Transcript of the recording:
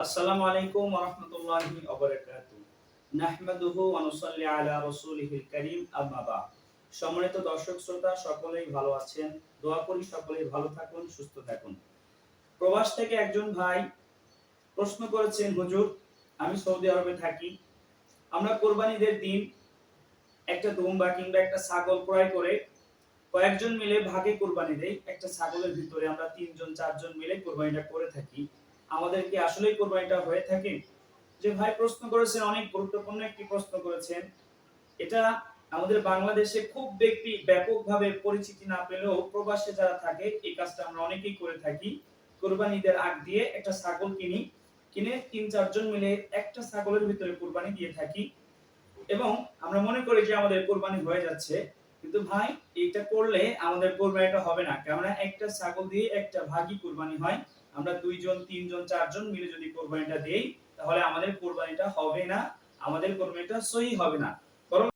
আসসালামু আলাইকুম ওয়া রাহমাতুল্লাহি ওয়া বারাকাতুহু। নাহমাদুহু ওয়া নুসাল্লি আলা রাসূলিহিল কারীম, আম্মা বা'দ। সম্মানিত দর্শক শ্রোতা সকলেই ভালো আছেন। দোয়া করি সকলেই ভালো থাকুন, সুস্থ থাকুন। প্রবাস থেকে একজন ভাই প্রশ্ন করেছেন, হুজুর, আমি সৌদি আরবে থাকি। আমরা কোরবানিদের দিন একটা দুম্বা কিংবা একটা ছাগল ক্রয় করে কয়েকজন মিলে ভাগে কোরবানি দেই। একটা ছাগলের ভিতরে আমরা ৩ জন ৪ জন মিলে কোরবানিটা করে থাকি। আমাদের কি আসলেই কোরবানিটা হয়ে থাকে? যে ভাই প্রশ্ন করেছেন অনেক গুরুত্বপূর্ণ একটি প্রশ্ন করেছেন। এটা আমাদের বাংলাদেশে খুব ব্যাপকভাবে পরিচিতি না পেলেও প্রবাসে যারা থাকে এই কাজটা আমরা অনেকেই করে থাকি। কোরবানি ঈদের আগ দিয়ে একটা ছাগল কিনে ৩-৪ জন মিলে একটা ছাগলের ভিতরে কোরবানি দিয়ে থাকি এবং আমরা মনে করি যে আমাদের কোরবানি হয়ে যাচ্ছে। কিন্তু ভাই এইটা করলে আমাদের কোরবানিটা হবে না। কেননা একটা ছাগল দিয়ে একটা ভাগই কোরবানি হয়। আমরা ২ জন, ৩ জন, ৪ জন মিলে যদি কোরবানিটা দেই তাহলে আমাদের কোরবানিটা হবে না। আমাদের কোরবানিটা সহিহ হবে না। বরং